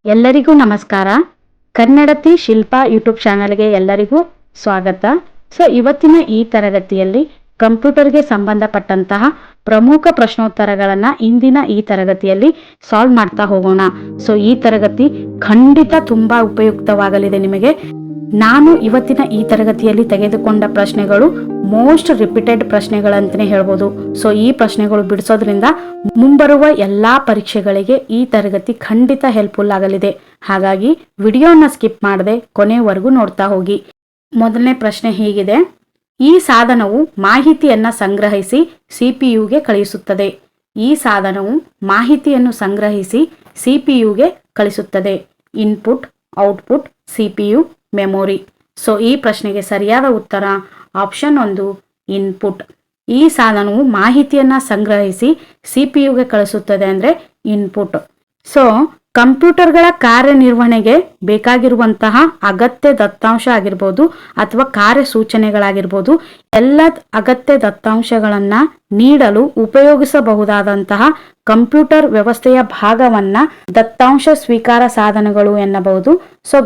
ಎಲ್ಲರಿಗೂ ನಮಸ್ಕಾರ. ಕನ್ನಡತಿ ಶಿಲ್ಪಾ ಯೂಟ್ಯೂಬ್ ಚಾನಲ್ಗೆ ಎಲ್ಲರಿಗೂ ಸ್ವಾಗತ. ಇವತ್ತಿನ ಈ ತರಗತಿಯಲ್ಲಿ ಕಂಪ್ಯೂಟರ್ಗೆ ಸಂಬಂಧಪಟ್ಟಂತಹ ಪ್ರಮುಖ ಪ್ರಶ್ನೋತ್ತರಗಳನ್ನು ಇಂದಿನ ಈ ತರಗತಿಯಲ್ಲಿ ಸಾಲ್ವ್ ಮಾಡ್ತಾ ಹೋಗೋಣ. ಈ ತರಗತಿ ಖಂಡಿತ ತುಂಬಾ ಉಪಯುಕ್ತವಾಗಲಿದೆ ನಿಮಗೆ. ನಾನು ಇವತ್ತಿನ ಈ ತರಗತಿಯಲ್ಲಿ ತೆಗೆದುಕೊಂಡ ಪ್ರಶ್ನೆಗಳು ಮೋಸ್ಟ್ ರಿಪೀಟೆಡ್ ಪ್ರಶ್ನೆಗಳಂತಲೇ ಹೇಳ್ಬೋದು. ಈ ಪ್ರಶ್ನೆಗಳು ಬಿಡಿಸೋದ್ರಿಂದ ಮುಂಬರುವ ಎಲ್ಲಾ ಪರೀಕ್ಷೆಗಳಿಗೆ ಈ ತರಗತಿ ಖಂಡಿತ ಹೆಲ್ಪ್ಫುಲ್ ಆಗಲಿದೆ. ಹಾಗಾಗಿ ವಿಡಿಯೋನ ಸ್ಕಿಪ್ ಮಾಡದೆ ಕೊನೆವರೆಗೂ ನೋಡ್ತಾ ಹೋಗಿ. ಮೊದಲನೇ ಪ್ರಶ್ನೆ ಹೀಗಿದೆ: ಈ ಸಾಧನವು ಮಾಹಿತಿಯನ್ನ ಸಂಗ್ರಹಿಸಿ ಸಿಪಿಯುಗೆ ಕಳಿಸುತ್ತದೆ. ಈ ಸಾಧನವು ಮಾಹಿತಿಯನ್ನು ಸಂಗ್ರಹಿಸಿ ಸಿಪಿಯುಗೆ ಕಳಿಸುತ್ತದೆ. Input, output, CPU, memory. ಈ ಪ್ರಶ್ನೆಗೆ ಸರಿಯಾದ ಉತ್ತರ ಆಪ್ಷನ್ 1, ಇನ್ಪುಟ್. ಈ ಸಾಧನವು ಮಾಹಿತಿಯನ್ನ ಸಂಗ್ರಹಿಸಿ ಸಿಪಿಯುಗೆ ಕಳಿಸುತ್ತದೆ ಅಂದ್ರೆ ಇನ್ಪುಟ್. ಕಂಪ್ಯೂಟರ್ಗಳ ಕಾರ್ಯನಿರ್ವಹಣೆಗೆ ಬೇಕಾಗಿರುವಂತಹ ಅಗತ್ಯ ದತ್ತಾಂಶ ಆಗಿರ್ಬೋದು ಅಥವಾ ಕಾರ್ಯಸೂಚನೆಗಳಾಗಿರ್ಬೋದು, ಎಲ್ಲ ಅಗತ್ಯ ದತ್ತಾಂಶಗಳನ್ನ ನೀಡಲು ಉಪಯೋಗಿಸಬಹುದಾದಂತಹ ಕಂಪ್ಯೂಟರ್ ವ್ಯವಸ್ಥೆಯ ಭಾಗವನ್ನ ದತ್ತಾಂಶ ಸ್ವೀಕಾರ ಸಾಧನಗಳು ಎನ್ನಬಹುದು.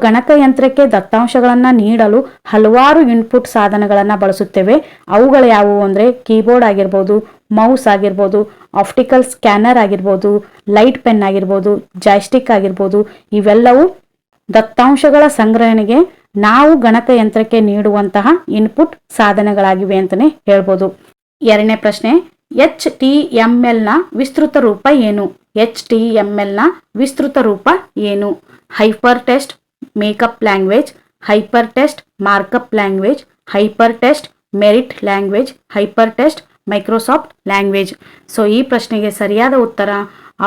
ಗಣಕಯಂತ್ರಕ್ಕೆ ದತ್ತಾಂಶಗಳನ್ನ ನೀಡಲು ಹಲವಾರು ಇನ್ಪುಟ್ ಸಾಧನಗಳನ್ನ ಬಳಸುತ್ತೇವೆ. ಅವುಗಳು ಯಾವುವು ಅಂದ್ರೆ ಕೀಬೋರ್ಡ್ ಆಗಿರ್ಬೋದು, ಮೌಸ್ ಆಗಿರ್ಬೋದು, ಆಪ್ಟಿಕಲ್ ಸ್ಕ್ಯಾನರ್ ಆಗಿರ್ಬೋದು, ಲೈಟ್ ಪೆನ್ ಆಗಿರ್ಬೋದು, ಜಾಯ್ಸ್ಟಿಕ್ ಆಗಿರ್ಬೋದು. ಇವೆಲ್ಲವೂ ದತ್ತಾಂಶಗಳ ಸಂಗ್ರಹಣೆಗೆ ನಾವು ಗಣಕಯಂತ್ರಕ್ಕೆ ನೀಡುವಂತಹ ಇನ್ಪುಟ್ ಸಾಧನಗಳಾಗಿವೆ ಅಂತಾನೆ ಹೇಳ್ಬೋದು. ಎರಡನೇ ಪ್ರಶ್ನೆ: HTML ನ ವಿಸ್ತೃತ ರೂಪ ಏನು? HTML ನ ವಿಸ್ತೃತ ರೂಪ ಏನು? Hyper text makeup language, hyper text markup language, hyper text merit language, hyper text Microsoft language. ಈ ಪ್ರಶ್ನೆಗೆ ಸರಿಯಾದ ಉತ್ತರ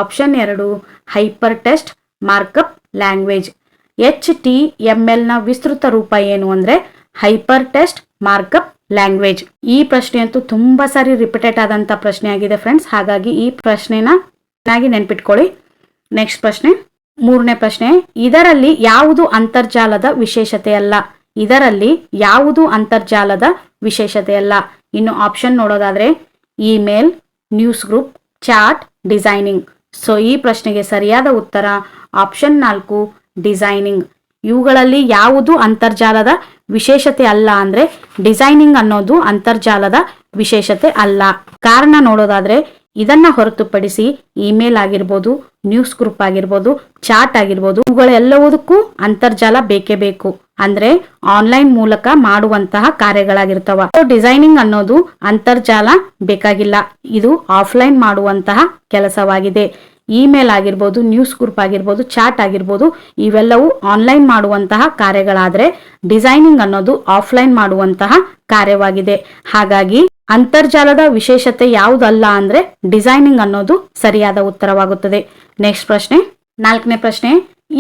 option 2, hyper text markup language. HTML ನ ವಿಸ್ತೃತ ರೂಪ ಏನು ಅಂದ್ರೆ ಹೈಪರ್ ಟೆಕ್ಸ್ಟ್ ಮಾರ್ಕಪ್ ಲ್ಯಾಂಗ್ವೇಜ್. ಈ ಪ್ರಶ್ನೆ ಅಂತೂ ತುಂಬಾ ಸಾರಿ ರಿಪೀಟೆಡ್ ಆದಂತ ಪ್ರಶ್ನೆ ಆಗಿದೆ ಫ್ರೆಂಡ್ಸ್. ಹಾಗಾಗಿ ಈ ಪ್ರಶ್ನೆನ ಚೆನ್ನಾಗಿ ನೆನ್ಪಿಟ್ಕೊಳ್ಳಿ. ನೆಕ್ಸ್ಟ್ ಪ್ರಶ್ನೆ, ಮೂರನೇ ಪ್ರಶ್ನೆ: ಇದರಲ್ಲಿ ಯಾವುದು ಅಂತರ್ಜಾಲದ ವಿಶೇಷತೆ ಅಲ್ಲ? ಇದರಲ್ಲಿ ಯಾವುದು ಅಂತರ್ಜಾಲದ ವಿಶೇಷತೆ ಅಲ್ಲ? ಇನ್ನು ಆಪ್ಷನ್ ನೋಡೋದಾದ್ರೆ email, news group, chat, designing. ಈ ಪ್ರಶ್ನೆಗೆ ಸರಿಯಾದ ಉತ್ತರ ಆಪ್ಷನ್ 4, ಡಿಸೈನಿಂಗ್. ಇವುಗಳಲ್ಲಿ ಯಾವುದು ಅಂತರ್ಜಾಲದ ವಿಶೇಷತೆ ಅಲ್ಲ ಅಂದ್ರೆ ಡಿಸೈನಿಂಗ್ ಅನ್ನೋದು ಅಂತರ್ಜಾಲದ ವಿಶೇಷತೆ ಅಲ್ಲ. ಕಾರಣ ನೋಡೋದಾದ್ರೆ ಇದನ್ನ ಹೊರತುಪಡಿಸಿ ಇಮೇಲ್ ಆಗಿರ್ಬೋದು, ನ್ಯೂಸ್ ಗ್ರೂಪ್ ಆಗಿರ್ಬೋದು, ಚಾಟ್ ಆಗಿರ್ಬೋದು, ಇವುಗಳೆಲ್ಲವುದಕ್ಕೂ ಅಂತರ್ಜಾಲ ಬೇಕೇ ಬೇಕು. ಅಂದ್ರೆ ಆನ್ಲೈನ್ ಮೂಲಕ ಮಾಡುವಂತಹ ಕಾರ್ಯಗಳಾಗಿರ್ತಾವ. ಡಿಸೈನಿಂಗ್ ಅನ್ನೋದು ಅಂತರ್ಜಾಲ ಬೇಕಾಗಿಲ್ಲ, ಇದು ಆಫ್ಲೈನ್ ಮಾಡುವಂತಹ ಕೆಲಸವಾಗಿದೆ. ಇಮೇಲ್ ಆಗಿರ್ಬೋದು, ನ್ಯೂಸ್ ಗ್ರೂಪ್ ಆಗಿರ್ಬೋದು, ಚಾಟ್ ಆಗಿರ್ಬೋದು, ಇವೆಲ್ಲವೂ ಆನ್ಲೈನ್ ಮಾಡುವಂತಹ ಕಾರ್ಯಗಳಾದ್ರೆ ಡಿಸೈನಿಂಗ್ ಅನ್ನೋದು ಆಫ್ಲೈನ್ ಮಾಡುವಂತಹ ಕಾರ್ಯವಾಗಿದೆ. ಹಾಗಾಗಿ ಅಂತರ್ಜಾಲದ ವಿಶೇಷತೆ ಯಾವುದಲ್ಲ ಅಂದ್ರೆ ಡಿಸೈನಿಂಗ್ ಅನ್ನೋದು ಸರಿಯಾದ ಉತ್ತರವಾಗುತ್ತದೆ. ನೆಕ್ಸ್ಟ್ ಪ್ರಶ್ನೆ, ನಾಲ್ಕನೇ ಪ್ರಶ್ನೆ: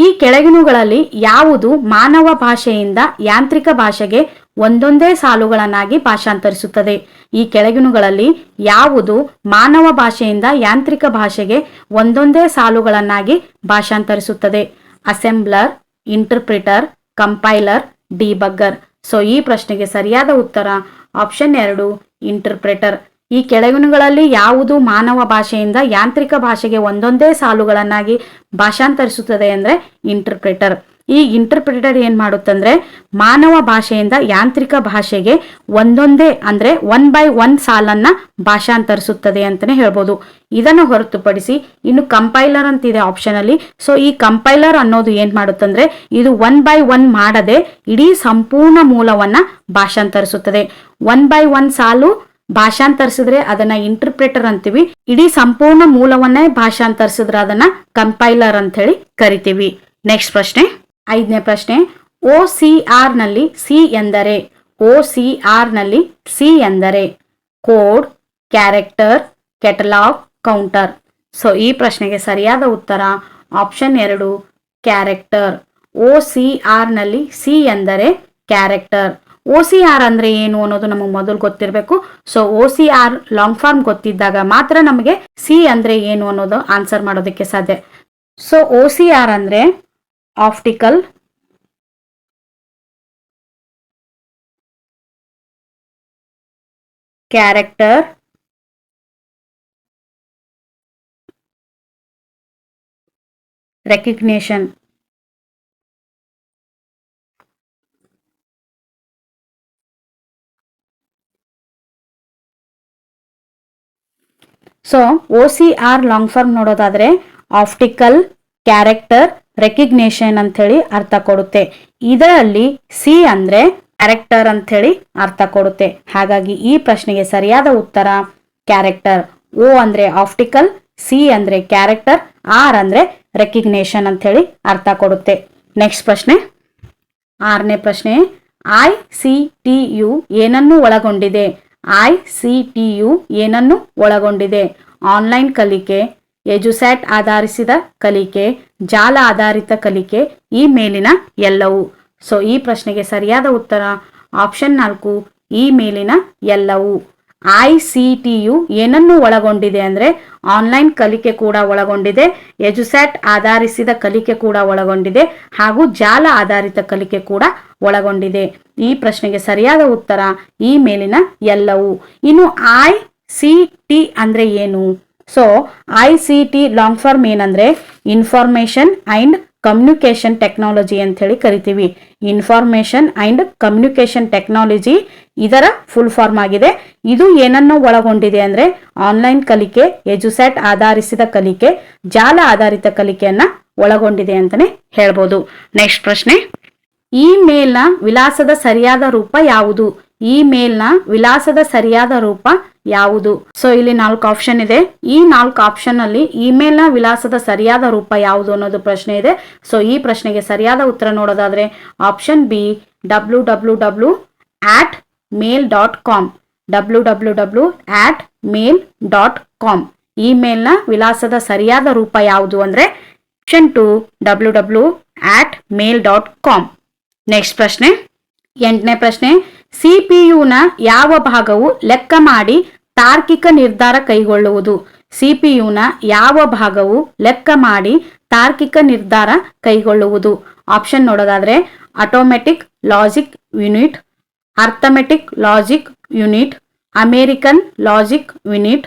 ಈ ಕೆಳಗಿನವುಗಳಲ್ಲಿ ಯಾವುದು ಮಾನವ ಭಾಷೆಯಿಂದ ಯಾಂತ್ರಿಕ ಭಾಷೆಗೆ ಒಂದೊಂದೇ ಸಾಲುಗಳನ್ನಾಗಿ ಭಾಷಾಂತರಿಸುತ್ತದೆ? ಈ ಕೆಳಗಿನವುಗಳಲ್ಲಿ ಯಾವುದು ಮಾನವ ಭಾಷೆಯಿಂದ ಯಾಂತ್ರಿಕ ಭಾಷೆಗೆ ಒಂದೊಂದೇ ಸಾಲುಗಳನ್ನಾಗಿ ಭಾಷಾಂತರಿಸುತ್ತದೆ? Assembler, interpreter, compiler, debugger. ಈ ಪ್ರಶ್ನೆಗೆ ಸರಿಯಾದ ಉತ್ತರ ಆಪ್ಷನ್ 2, ಇಂಟರ್ಪ್ರಿಟರ್. ಈ ಕೆಳಗಿನಗಳಲ್ಲಿ ಯಾವುದು ಮಾನವ ಭಾಷೆಯಿಂದ ಯಾಂತ್ರಿಕ ಭಾಷೆಗೆ ಒಂದೊಂದೇ ಸಾಲುಗಳನ್ನಾಗಿ ಭಾಷಾಂತರಿಸುತ್ತದೆ ಅಂದ್ರೆ ಇಂಟರ್ಪ್ರಿಟರ್. ಈ ಇಂಟರ್ಪ್ರಿಟರ್ ಏನ್ ಮಾಡುತ್ತಂದ್ರೆ ಮಾನವ ಭಾಷೆಯಿಂದ ಯಾಂತ್ರಿಕ ಭಾಷೆಗೆ ಒಂದೊಂದೇ ಅಂದ್ರೆ 1 by 1 ಸಾಲನ್ನ ಭಾಷಾಂತರಿಸುತ್ತದೆ ಅಂತಾನೆ ಹೇಳ್ಬೋದು. ಇದನ್ನು ಹೊರತುಪಡಿಸಿ ಇನ್ನು ಕಂಪೈಲರ್ ಅಂತಿದೆ ಆಪ್ಷನ್ ಅಲ್ಲಿ. ಈ ಕಂಪೈಲರ್ ಅನ್ನೋದು ಏನ್ ಮಾಡುತ್ತಂದ್ರೆ ಇದು 1 by 1 ಮಾಡದೆ ಇಡೀ ಸಂಪೂರ್ಣ ಮೂಲವನ್ನ ಭಾಷಾಂತರಿಸುತ್ತದೆ. 1 by 1 ಸಾಲು ಭಾಷಾಂತರಿಸಿದ್ರೆ ಅದನ್ನ ಇಂಟರ್ಪ್ರಿಟರ್ ಅಂತೀವಿ. ಇಡೀ ಸಂಪೂರ್ಣ ಮೂಲವನ್ನೇ ಭಾಷಾಂತರಿಸಿದ್ರೆ ಅದನ್ನ ಕಂಪೈಲರ್ ಅಂತ ಹೇಳಿ ಕರಿತೀವಿ. ನೆಕ್ಸ್ಟ್ ಪ್ರಶ್ನೆ, ಐದನೇ ಪ್ರಶ್ನೆ: OCR ನಲ್ಲಿ ಸಿ ಎಂದರೆ? OCR ನಲ್ಲಿ ಸಿ ಎಂದರೆ ಕೋಡ್, ಕ್ಯಾರೆಕ್ಟರ್, ಕೆಟಲಾಗ್, ಕೌಂಟರ್. ಈ ಪ್ರಶ್ನೆಗೆ ಸರಿಯಾದ ಉತ್ತರ ಆಪ್ಷನ್ 2, ಕ್ಯಾರೆಕ್ಟರ್. OCR ನಲ್ಲಿ ಸಿ ಎಂದರೆ ಕ್ಯಾರೆಕ್ಟರ್. OCR ಅಂದ್ರೆ ಏನು ಅನ್ನೋದು ನಮಗೆ ಮೊದಲು ಗೊತ್ತಿರಬೇಕು. OCR ಲಾಂಗ್ ಫಾರ್ಮ್ ಗೊತ್ತಿದ್ದಾಗ ಮಾತ್ರ ನಮಗೆ ಸಿ ಅಂದ್ರೆ ಏನು ಅನ್ನೋದು ಆನ್ಸರ್ ಮಾಡೋದಕ್ಕೆ ಸಾಧ್ಯ. OCR ಅಂದ್ರೆ optical character recognition. So OCR long form ನೋಡೋದಾದ್ರೆ ಆಪ್ಟಿಕಲ್ ಕ್ಯಾರೆಕ್ಟರ್ ರೆಕಗ್ನೇಷನ್ ಅಂತ ಹೇಳಿ ಅರ್ಥ ಕೊಡುತ್ತೆ. ಇದರಲ್ಲಿ ಸಿ ಅಂದ್ರೆ ಕ್ಯಾರೆಕ್ಟರ್ ಅಂತ ಹೇಳಿ ಅರ್ಥ ಕೊಡುತ್ತೆ. ಹಾಗಾಗಿ ಈ ಪ್ರಶ್ನೆಗೆ ಸರಿಯಾದ ಉತ್ತರ ಕ್ಯಾರೆಕ್ಟರ್. O ಅಂದ್ರೆ ಆಪ್ಟಿಕಲ್, ಸಿ ಅಂದ್ರೆ ಕ್ಯಾರೆಕ್ಟರ್, ಆರ್ ಅಂದ್ರೆ ರೆಕಗ್ನೇಷನ್ ಅಂತ ಹೇಳಿ ಅರ್ಥ ಕೊಡುತ್ತೆ. ನೆಕ್ಸ್ಟ್ ಪ್ರಶ್ನೆ, 6ನೇ ಪ್ರಶ್ನೆ, ICTU ಏನನ್ನು ಒಳಗೊಂಡಿದೆ? ICTU ಏನನ್ನು ಒಳಗೊಂಡಿದೆ? ಆನ್ಲೈನ್ ಕಲಿಕೆ, ಎಜುಸ್ಯಾಟ್ ಆಧರಿಸಿದ ಕಲಿಕೆ, ಜಾಲ ಆಧಾರಿತ ಕಲಿಕೆ, ಈ ಮೇಲಿನ ಎಲ್ಲವೂ. ಸೊ ಈ ಪ್ರಶ್ನೆಗೆ ಸರಿಯಾದ ಉತ್ತರ ಆಪ್ಷನ್ 4, ಈ ಮೇಲಿನ ಎಲ್ಲವೂ. ICTU ಏನನ್ನು ಒಳಗೊಂಡಿದೆ ಅಂದ್ರೆ ಆನ್ಲೈನ್ ಕಲಿಕೆ ಕೂಡ ಒಳಗೊಂಡಿದೆ, ಎಜುಸ್ಯಾಟ್ ಆಧರಿಸಿದ ಕಲಿಕೆ ಕೂಡ ಒಳಗೊಂಡಿದೆ, ಹಾಗೂ ಜಾಲ ಆಧಾರಿತ ಕಲಿಕೆ ಕೂಡ ಒಳಗೊಂಡಿದೆ. ಈ ಪ್ರಶ್ನೆಗೆ ಸರಿಯಾದ ಉತ್ತರ ಈ ಮೇಲಿನ ಎಲ್ಲವೂ. ಇನ್ನು ICT ಅಂದ್ರೆ ಏನು? ಸೊ ICT ಲಾಂಗ್ ಫಾರ್ಮ್ ಏನಂದ್ರೆ ಇನ್ಫಾರ್ಮೇಶನ್ ಅಂಡ್ ಕಮ್ಯುನಿಕೇಶನ್ ಟೆಕ್ನಾಲಜಿ ಅಂತ ಹೇಳಿ ಕರಿತೀವಿ. ಇನ್ಫಾರ್ಮೇಶನ್ ಅಂಡ್ ಕಮ್ಯುನಿಕೇಶನ್ ಟೆಕ್ನಾಲಜಿ ಇದರ ಫುಲ್ ಫಾರ್ಮ್ ಆಗಿದೆ. ಇದು ಏನನ್ನು ಒಳಗೊಂಡಿದೆ ಅಂದ್ರೆ ಆನ್ಲೈನ್ ಕಲಿಕೆ, ಎಜುಸ್ಯಾಟ್ ಆಧರಿಸಿದ ಕಲಿಕೆ, ಜಾಲ ಆಧಾರಿತ ಕಲಿಕೆಯನ್ನ ಒಳಗೊಂಡಿದೆ ಅಂತಾನೆ ಹೇಳ್ಬೋದು. ನೆಕ್ಸ್ಟ್ ಪ್ರಶ್ನೆ, ಇಮೇಲ್ನ ವಿಳಾಸದ ಸರಿಯಾದ ರೂಪ ಯಾವುದು? ಇಮೇಲ್ನ ವಿಳಾಸದ ಸರಿಯಾದ ರೂಪ ಯಾವುದು? ಸೊ ಇಲ್ಲಿ 4 ಆಪ್ಷನ್ ಇದೆ. ಈ 4 ಆಪ್ಷನ್ ಅಲ್ಲಿ ಇಮೇಲ್ನ ವಿಳಾಸದ ಸರಿಯಾದ ರೂಪ ಯಾವುದು ಅನ್ನೋದು ಪ್ರಶ್ನೆ ಇದೆ. ಸೊ ಈ ಪ್ರಶ್ನೆಗೆ ಸರಿಯಾದ ಉತ್ತರ ನೋಡೋದಾದ್ರೆ ಆಪ್ಷನ್ ಬಿ, www@mail.com. www@mail.com. ಇಮೇಲ್ನ ವಿಳಾಸದ ಸರಿಯಾದ ರೂಪ ಯಾವುದು ಅಂದ್ರೆ ಆಪ್ಷನ್ 2, www@mail.com. ನೆಕ್ಸ್ಟ್ ಪ್ರಶ್ನೆ, 8ನೇ ಪ್ರಶ್ನೆ, ಸಿಪಿಯುನ ಯಾವ ಭಾಗವು ಲೆಕ್ಕ ಮಾಡಿ ತಾರ್ಕಿಕ ನಿರ್ಧಾರ ಕೈಗೊಳ್ಳುವುದು? ಸಿಪಿಯುನ ಯಾವ ಭಾಗವು ಲೆಕ್ಕ ಮಾಡಿ ತಾರ್ಕಿಕ ನಿರ್ಧಾರ ಕೈಗೊಳ್ಳುವುದು? ಆಪ್ಷನ್ ನೋಡೋದಾದ್ರೆ automatic logic unit, arithmetic logic unit, American logic unit,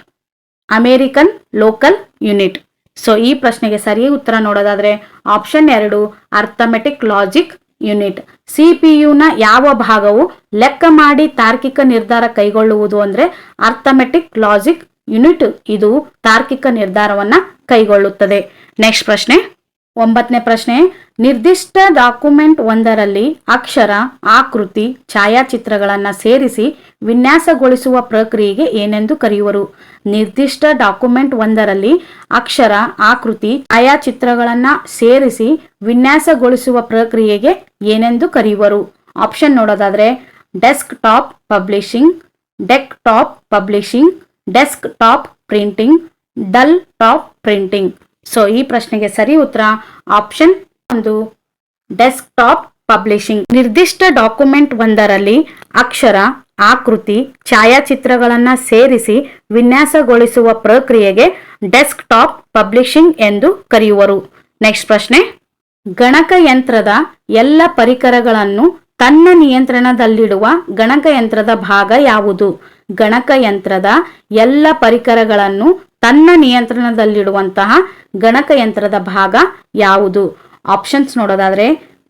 American local unit. So ಈ ಪ್ರಶ್ನೆಗೆ ಸರಿ ಉತ್ತರ ನೋಡೋದಾದ್ರೆ ಆಪ್ಷನ್ 2, ಅರ್ಥಮೆಟಿಕ್ ಲಾಜಿಕ್ ಯೂನಿಟ್. ಸಿಪಿಯುನ ಯಾವ ಭಾಗವು ಲೆಕ್ಕ ಮಾಡಿ ತಾರ್ಕಿಕ ನಿರ್ಧಾರ ಕೈಗೊಳ್ಳುವುದು ಅಂದ್ರೆ ಅರ್ಥಮೆಟಿಕ್ ಲಾಜಿಕ್ ಯೂನಿಟ್ ಇದು ತಾರ್ಕಿಕ ನಿರ್ಧಾರವನ್ನ ಕೈಗೊಳ್ಳುತ್ತದೆ. ನೆಕ್ಸ್ಟ್ ಪ್ರಶ್ನೆ, 9ನೇ ಪ್ರಶ್ನೆ, ನಿರ್ದಿಷ್ಟ ಡಾಕ್ಯುಮೆಂಟ್ ಒಂದರಲ್ಲಿ ಅಕ್ಷರ, ಆಕೃತಿ, ಛಾಯಾಚಿತ್ರಗಳನ್ನ ಸೇರಿಸಿ ವಿನ್ಯಾಸಗೊಳಿಸುವ ಪ್ರಕ್ರಿಯೆಗೆ ಏನೆಂದು ಕರೆಯುವರು? ನಿರ್ದಿಷ್ಟ ಡಾಕ್ಯುಮೆಂಟ್ ಒಂದರಲ್ಲಿ ಅಕ್ಷರ, ಆಕೃತಿ, ಛಾಯಾಚಿತ್ರಗಳನ್ನ ಸೇರಿಸಿ ವಿನ್ಯಾಸಗೊಳಿಸುವ ಪ್ರಕ್ರಿಯೆಗೆ ಏನೆಂದು ಕರೆಯುವರು? ಆಪ್ಷನ್ ನೋಡೋದಾದ್ರೆ desk top publishing, desk top publishing, desk top printing, dull top printing. So ಈ ಪ್ರಶ್ನೆಗೆ ಸರಿ ಉತ್ತರ ಆಪ್ಷನ್ 1, ಡೆಸ್ಕ್ ಟಾಪ್ ಪಬ್ಲಿಷಿಂಗ್. ನಿರ್ದಿಷ್ಟ ಡಾಕ್ಯುಮೆಂಟ್ ಒಂದರಲ್ಲಿ ಅಕ್ಷರ, ಆಕೃತಿ, ಛಾಯಾಚಿತ್ರಗಳನ್ನ ಸೇರಿಸಿ ವಿನ್ಯಾಸಗೊಳಿಸುವ ಪ್ರಕ್ರಿಯೆಗೆ ಡೆಸ್ಕ್ ಟಾಪ್ ಪಬ್ಲಿಷಿಂಗ್ ಎಂದು ಕರೆಯುವರು. ನೆಕ್ಸ್ಟ್ ಪ್ರಶ್ನೆ, ಗಣಕಯಂತ್ರದ ಎಲ್ಲ ಪರಿಕರಗಳನ್ನು ತನ್ನ ನಿಯಂತ್ರಣದಲ್ಲಿಡುವ ಗಣಕಯಂತ್ರದ ಭಾಗ ಯಾವುದು? ಗಣಕಯಂತ್ರದ ಎಲ್ಲ ಪರಿಕರಗಳನ್ನು ತನ್ನ ನಿಯಂತ್ರಣದಲ್ಲಿಡುವಂತಹ ಗಣಕಯಂತ್ರದ ಭಾಗ ಯಾವುದು? ಆಪ್ಷನ್ಸ್ ನೋಡೋದಾದ್ರೆ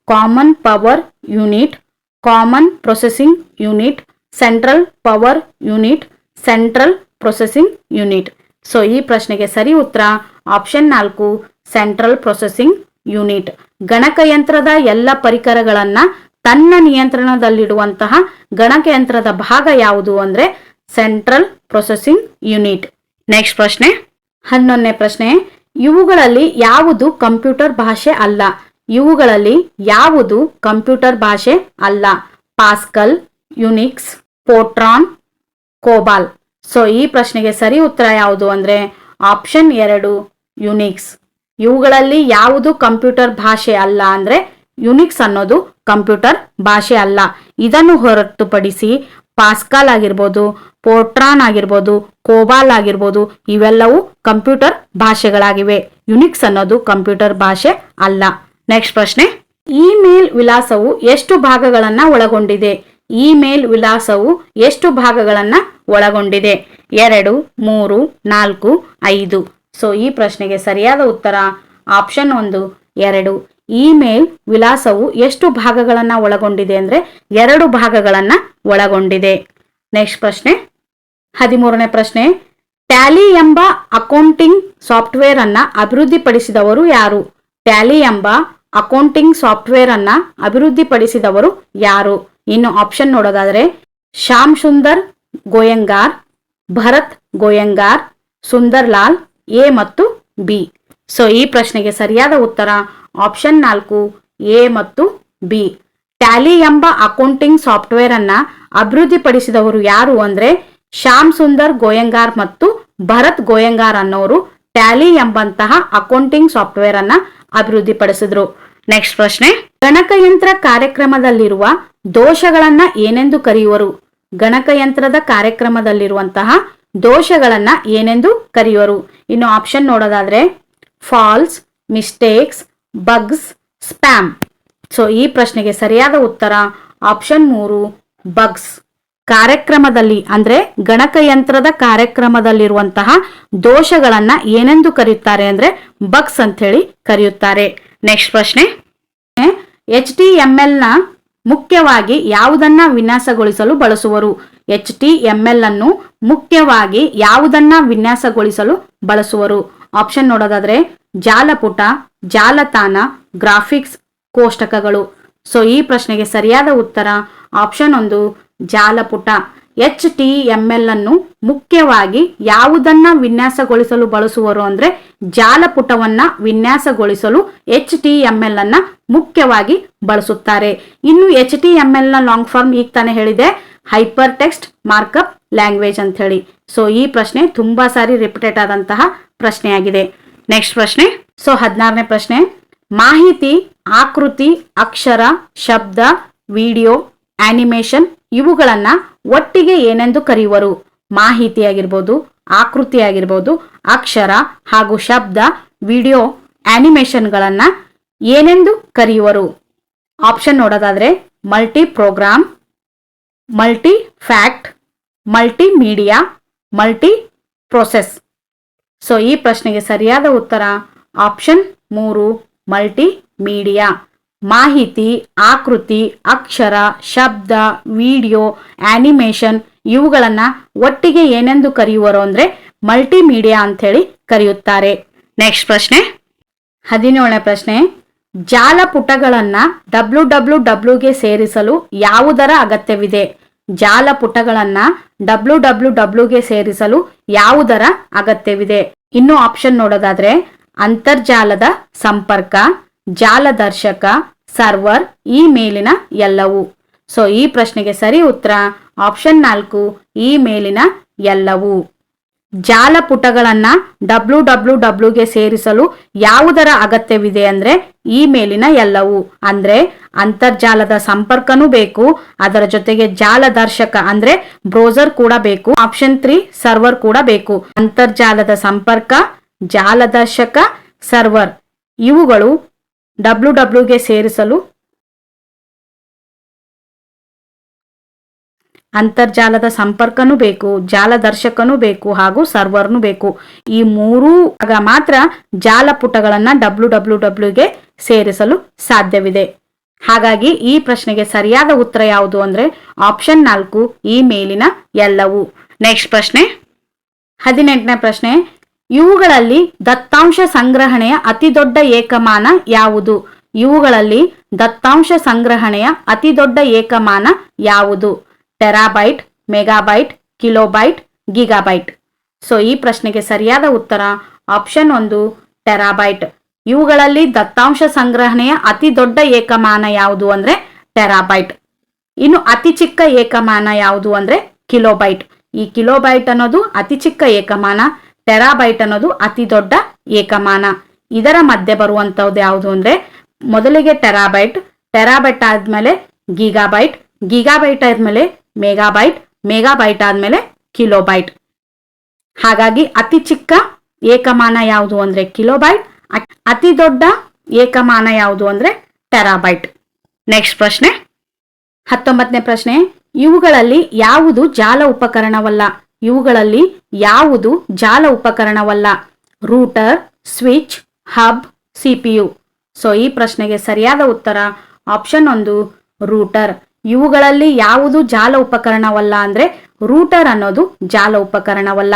common power unit, common processing unit, central power unit, central processing unit. So ಈ ಪ್ರಶ್ನೆಗೆ ಸರಿ ಉತ್ತರ ಆಪ್ಷನ್ 4, ಸೆಂಟ್ರಲ್ ಪ್ರೊಸೆಸಿಂಗ್ ಯೂನಿಟ್. ಗಣಕಯಂತ್ರದ ಎಲ್ಲ ಪರಿಕರಗಳನ್ನ ತನ್ನ ನಿಯಂತ್ರಣದಲ್ಲಿಡುವಂತಹ ಗಣಕಯಂತ್ರದ ಭಾಗ ಯಾವುದು ಅಂದ್ರೆ ಸೆಂಟ್ರಲ್ ಪ್ರೊಸೆಸಿಂಗ್ ಯೂನಿಟ್. ನೆಕ್ಸ್ಟ್ ಪ್ರಶ್ನೆ, 11ನೇ ಪ್ರಶ್ನೆ, ಇವುಗಳಲ್ಲಿ ಯಾವುದು ಕಂಪ್ಯೂಟರ್ ಭಾಷೆ ಅಲ್ಲ? ಇವುಗಳಲ್ಲಿ ಯಾವುದು ಕಂಪ್ಯೂಟರ್ ಭಾಷೆ ಅಲ್ಲ? Pascal, Unix, Fortran, COBOL. So ಈ ಪ್ರಶ್ನೆಗೆ ಸರಿ ಉತ್ತರ ಯಾವುದು ಅಂದ್ರೆ ಆಪ್ಷನ್ 2, ಯುನಿಕ್ಸ್. ಇವುಗಳಲ್ಲಿ ಯಾವುದು ಕಂಪ್ಯೂಟರ್ ಭಾಷೆ ಅಲ್ಲ ಅಂದ್ರೆ ಯುನಿಕ್ಸ್ ಅನ್ನೋದು ಕಂಪ್ಯೂಟರ್ ಭಾಷೆ ಅಲ್ಲ. ಇದನ್ನು ಹೊರತುಪಡಿಸಿ ಪಾಸ್ಕಲ್ ಆಗಿರ್ಬೋದು, ಫೋರ್ಟ್ರಾನ್ ಆಗಿರ್ಬೋದು, ಕೋಬಾಲ್ ಆಗಿರ್ಬೋದು, ಇವೆಲ್ಲವೂ ಕಂಪ್ಯೂಟರ್ ಭಾಷೆಗಳಾಗಿವೆ. ಯುನಿಕ್ಸ್ ಅನ್ನೋದು ಕಂಪ್ಯೂಟರ್ ಭಾಷೆ ಅಲ್ಲ. ನೆಕ್ಸ್ಟ್ ಪ್ರಶ್ನೆ, ಇಮೇಲ್ ವಿಳಾಸವು ಎಷ್ಟು ಭಾಗಗಳನ್ನ ಒಳಗೊಂಡಿದೆ? ಇಮೇಲ್ ವಿಳಾಸವು ಎಷ್ಟು ಭಾಗಗಳನ್ನ ಒಳಗೊಂಡಿದೆ? 2, 3, 4, 5. ಸೊ ಈ ಪ್ರಶ್ನೆಗೆ ಸರಿಯಾದ ಉತ್ತರ ಆಪ್ಷನ್ 1, 2. ಇಮೇಲ್ ವಿಳಾಸವು ಎಷ್ಟು ಭಾಗಗಳನ್ನ ಒಳಗೊಂಡಿದೆ ಅಂದ್ರೆ 2 ಭಾಗಗಳನ್ನ ಒಳಗೊಂಡಿದೆ. ನೆಕ್ಸ್ಟ್ ಪ್ರಶ್ನೆ, 13ನೇ ಪ್ರಶ್ನೆ, ಟ್ಯಾಲಿ ಎಂಬ ಅಕೌಂಟಿಂಗ್ ಸಾಫ್ಟ್ವೇರ್ ಅನ್ನ ಅಭಿವೃದ್ಧಿಪಡಿಸಿದವರು ಯಾರು? ಟ್ಯಾಲಿ ಎಂಬ ಅಕೌಂಟಿಂಗ್ ಸಾಫ್ಟ್ವೇರ್ ಅನ್ನ ಅಭಿವೃದ್ಧಿಪಡಿಸಿದವರು ಯಾರು? ಇನ್ನು ಆಪ್ಷನ್ ನೋಡೋದಾದ್ರೆ ಶ್ಯಾಮ್ ಸುಂದರ್ ಗೋಯಂಗಾರ್, ಭರತ್ ಗೋಯಂಗಾರ್, ಸುಂದರ್ ಲಾಲ್, ಎ ಮತ್ತು ಬಿ. ಸೊ ಈ ಪ್ರಶ್ನೆಗೆ ಸರಿಯಾದ ಉತ್ತರ ಆಪ್ಷನ್ 4 ಎ ಮತ್ತು ಬಿ. ಟ್ಯಾಲಿ ಎಂಬ ಅಕೌಂಟಿಂಗ್ ಸಾಫ್ಟ್ವೇರ್ ಅನ್ನ ಅಭಿವೃದ್ಧಿಪಡಿಸಿದವರು ಯಾರು ಅಂದ್ರೆ ಶ್ಯಾಮ್ ಸುಂದರ್ ಗೋಯಂಗಾರ್ ಮತ್ತು ಭರತ್ ಗೋಯಂಗಾರ್ ಅನ್ನೋರು ಟ್ಯಾಲಿ ಎಂಬಂತಹ ಅಕೌಂಟಿಂಗ್ ಸಾಫ್ಟ್ವೇರ್ ಅನ್ನ ಅಭಿವೃದ್ಧಿಪಡಿಸಿದ್ರು. ನೆಕ್ಸ್ಟ್ ಪ್ರಶ್ನೆ, ಗಣಕಯಂತ್ರ ಕಾರ್ಯಕ್ರಮದಲ್ಲಿರುವ ದೋಷಗಳನ್ನ ಏನೆಂದು ಕರೆಯುವರು? ಗಣಕಯಂತ್ರದ ಕಾರ್ಯಕ್ರಮದಲ್ಲಿರುವಂತಹ ದೋಷಗಳನ್ನ ಏನೆಂದು ಕರೆಯುವರು? ಇನ್ನು ಆಪ್ಷನ್ ನೋಡೋದಾದ್ರೆ false, mistakes, bugs, spam. So ಈ ಪ್ರಶ್ನೆಗೆ ಸರಿಯಾದ ಉತ್ತರ ಆಪ್ಷನ್ 3 ಬಗ್ಸ್. ಕಾರ್ಯಕ್ರಮದಲ್ಲಿ ಅಂದ್ರೆ ಗಣಕಯಂತ್ರದ ಕಾರ್ಯಕ್ರಮದಲ್ಲಿರುವಂತಹ ದೋಷಗಳನ್ನ ಏನೆಂದು ಕರೆಯುತ್ತಾರೆ ಅಂದ್ರೆ ಬಗ್ಸ್ ಅಂತ ಹೇಳಿ ಕರೆಯುತ್ತಾರೆ. ನೆಕ್ಸ್ಟ್ ಪ್ರಶ್ನೆ, HTML ನ ಮುಖ್ಯವಾಗಿ ಯಾವುದನ್ನ ವಿನ್ಯಾಸಗೊಳಿಸಲು ಬಳಸುವರು? HTML ಅನ್ನು ಮುಖ್ಯವಾಗಿ ಯಾವುದನ್ನ ವಿನ್ಯಾಸಗೊಳಿಸಲು ಬಳಸುವರು? ಆಪ್ಷನ್ ನೋಡೋದಾದ್ರೆ ಜಾಲಪುಟ, ಜಾಲತಾಣ, ಗ್ರಾಫಿಕ್ಸ್, ಕೋಷ್ಟಕಗಳು. ಸೊ ಈ ಪ್ರಶ್ನೆಗೆ ಸರಿಯಾದ ಉತ್ತರ ಆಪ್ಷನ್ 1 ಜಾಲಪುಟ. HTML ಅನ್ನು ಮುಖ್ಯವಾಗಿ ಯಾವುದನ್ನ ವಿನ್ಯಾಸಗೊಳಿಸಲು ಬಳಸುವರು ಅಂದ್ರೆ ಜಾಲಪುಟವನ್ನ ವಿನ್ಯಾಸಗೊಳಿಸಲು HTML ಅನ್ನ ಮುಖ್ಯವಾಗಿ ಬಳಸುತ್ತಾರೆ. ಇನ್ನು HTML ನ ಲಾಂಗ್ ಫಾರ್ಮ್ ಈಗ ತಾನೇ ಹೇಳಿದೆ, ಹೈಪರ್ ಟೆಕ್ಸ್ಟ್ ಮಾರ್ಕಪ್ ಲ್ಯಾಂಗ್ವೇಜ್ ಅಂತ ಹೇಳಿ. ಸೊ ಈ ಪ್ರಶ್ನೆ ತುಂಬಾ ಸಾರಿ ರಿಪೀಟೆಡ್ ಆದಂತಹ ಪ್ರಶ್ನೆಯಾಗಿದೆ. ನೆಕ್ಸ್ಟ್ ಪ್ರಶ್ನೆ, ಸೊ 16ನೇ ಪ್ರಶ್ನೆ, ಮಾಹಿತಿ, ಆಕೃತಿ, ಅಕ್ಷರ, ಶಬ್ದ, ವಿಡಿಯೋ, ಆನಿಮೇಷನ್ ಇವುಗಳನ್ನ ಒಟ್ಟಿಗೆ ಏನೆಂದು ಕರೆಯುವರು? ಮಾಹಿತಿ ಆಗಿರ್ಬೋದು, ಆಕೃತಿ ಆಗಿರ್ಬೋದು, ಅಕ್ಷರ ಹಾಗೂ ಶಬ್ದ, ವಿಡಿಯೋ, ಆನಿಮೇಷನ್ಗಳನ್ನ ಏನೆಂದು ಕರೆಯುವರು? ಆಪ್ಷನ್ ನೋಡೋದಾದ್ರೆ multi program, multi fact, multi media, multi process. So ಈ ಪ್ರಶ್ನೆಗೆ ಸರಿಯಾದ ಉತ್ತರ ಆಪ್ಷನ್ 3 ಮಲ್ಟಿ ಮೀಡಿಯಾ. ಮಾಹಿತಿ, ಆಕೃತಿ, ಅಕ್ಷರ, ಶಬ್ದ, ವಿಡಿಯೋ, ಆನಿಮೇಷನ್ ಇವುಗಳನ್ನ ಒಟ್ಟಿಗೆ ಏನೆಂದು ಕರೆಯುವರು ಅಂದ್ರೆ ಮಲ್ಟಿಮೀಡಿಯಾ ಅಂತ ಹೇಳಿ ಕರೆಯುತ್ತಾರೆ. ನೆಕ್ಸ್ಟ್ ಪ್ರಶ್ನೆ, 17ನೇ ಪ್ರಶ್ನೆ, ಜಾಲಪುಟಗಳನ್ನ wwwಗೆ ಸೇರಿಸಲು ಯಾವುದರ ಅಗತ್ಯವಿದೆ? ಜಾಲಪುಟಗಳನ್ನ wwwಗೆ ಸೇರಿಸಲು ಯಾವುದರ ಅಗತ್ಯವಿದೆ? ಇನ್ನು ಆಪ್ಷನ್ ನೋಡೋದಾದ್ರೆ ಅಂತರ್ಜಾಲದ ಸಂಪರ್ಕ, ಜಾಲದರ್ಶಕ, ಸರ್ವರ್, ಈ ಮೇಲಿನ ಎಲ್ಲವೂ. ಸೊ ಈ ಪ್ರಶ್ನೆಗೆ ಸರಿ ಉತ್ತರ ಆಪ್ಷನ್ 4 ಈ ಮೇಲಿನ ಎಲ್ಲವೂ. ಜಾಲಪುಟಗಳನ್ನ wwwಗೆ ಸೇರಿಸಲು ಯಾವುದರ ಅಗತ್ಯವಿದೆ ಅಂದ್ರೆ ಈ ಮೇಲಿನ ಎಲ್ಲವೂ. ಅಂದ್ರೆ ಅಂತರ್ಜಾಲದ ಸಂಪರ್ಕನೂ ಬೇಕು, ಅದರ ಜೊತೆಗೆ ಜಾಲದರ್ಶಕ ಅಂದ್ರೆ ಬ್ರೌಸರ್ ಕೂಡ ಬೇಕು, ಆಪ್ಷನ್ 3 ಸರ್ವರ್ ಕೂಡ ಬೇಕು. ಅಂತರ್ಜಾಲದ ಸಂಪರ್ಕ, ಜಾಲದರ್ಶಕ, ಸರ್ವರ್ ಇವುಗಳು wwwಗೆ ಸೇರಿಸಲು ಅಂತರ್ಜಾಲದ ಸಂಪರ್ಕನೂ ಬೇಕು, ಜಾಲದರ್ಶಕನೂ ಬೇಕು ಹಾಗೂ ಸರ್ವರ್ನು ಬೇಕು. ಈ ಮೂರೂ ಆಗ ಮಾತ್ರ ಜಾಲಪುಟಗಳನ್ನ wwwಗೆ ಸೇರಿಸಲು ಸಾಧ್ಯವಿದೆ. ಹಾಗಾಗಿ ಈ ಪ್ರಶ್ನೆಗೆ ಸರಿಯಾದ ಉತ್ತರ ಯಾವುದು ಅಂದ್ರೆ ಆಪ್ಷನ್ 4 ಈ ಮೇಲಿನ ಎಲ್ಲವೂ. ನೆಕ್ಸ್ಟ್ ಪ್ರಶ್ನೆ, 18ನೇ ಪ್ರಶ್ನೆ, ಇವುಗಳಲ್ಲಿ ದತ್ತಾಂಶ ಸಂಗ್ರಹಣೆಯ ಅತಿ ದೊಡ್ಡ ಏಕಮಾನ ಯಾವುದು? ಇವುಗಳಲ್ಲಿ ದತ್ತಾಂಶ ಸಂಗ್ರಹಣೆಯ ಅತಿ ದೊಡ್ಡ ಏಕಮಾನ ಯಾವುದು? Terabyte, megabyte, kilobyte, gigabyte. So ಈ ಪ್ರಶ್ನೆಗೆ ಸರಿಯಾದ ಉತ್ತರ ಆಪ್ಷನ್ 1 ಟೆರಾಬೈಟ್. ಇವುಗಳಲ್ಲಿ ದತ್ತಾಂಶ ಸಂಗ್ರಹಣೆಯ ಅತಿ ದೊಡ್ಡ ಏಕಮಾನ ಯಾವುದು ಅಂದ್ರೆ ಟೆರಾಬೈಟ್. ಇನ್ನು ಅತಿ ಚಿಕ್ಕ ಏಕಮಾನ ಯಾವುದು ಅಂದ್ರೆ ಕಿಲೋಬೈಟ್. ಈ ಕಿಲೋಬೈಟ್ ಅನ್ನೋದು ಅತಿ ಚಿಕ್ಕ ಏಕಮಾನ, ಟೆರಾಬೈಟ್ ಅನ್ನೋದು ಅತಿ ದೊಡ್ಡ ಏಕಮಾನ. ಇದರ ಮಧ್ಯೆ ಬರುವಂತದ್ದು ಯಾವುದು ಅಂದ್ರೆ ಮೊದಲಿಗೆ ಟೆರಾಬೈಟ್, ಟೆರಾಬೈಟ್ ಆದ್ಮೇಲೆ ಗಿಗಾಬೈಟ್, ಗಿಗಾಬೈಟ್ ಆದ್ಮೇಲೆ ಮೆಗಾಬೈಟ್, ಮೆಗಾಬೈಟ್ ಆದ್ಮೇಲೆ ಕಿಲೋಬೈಟ್. ಹಾಗಾಗಿ ಅತಿ ಚಿಕ್ಕ ಏಕಮಾನ ಯಾವುದು ಅಂದ್ರೆ ಕಿಲೋಬೈಟ್, ಅತಿ ದೊಡ್ಡ ಏಕಮಾನ ಯಾವುದು ಅಂದ್ರೆ ಟೆರಾಬೈಟ್. ನೆಕ್ಸ್ಟ್ ಪ್ರಶ್ನೆ, 19ನೇ ಪ್ರಶ್ನೆ, ಇವುಗಳಲ್ಲಿ ಯಾವುದು ಜಾಲ ಉಪಕರಣವಲ್ಲ? ಇವುಗಳಲ್ಲಿ ಯಾವುದು ಜಾಲ ಉಪಕರಣವಲ್ಲ? Router, switch, hub, CPU. So ಈ ಪ್ರಶ್ನೆಗೆ ಸರಿಯಾದ ಉತ್ತರ ಆಪ್ಷನ್ 1 ರೂಟರ್. ಇವುಗಳಲ್ಲಿ ಯಾವುದು ಜಾಲ ಉಪಕರಣವಲ್ಲ ಅಂದ್ರೆ ರೂಟರ್ ಅನ್ನೋದು ಜಾಲ ಉಪಕರಣವಲ್ಲ.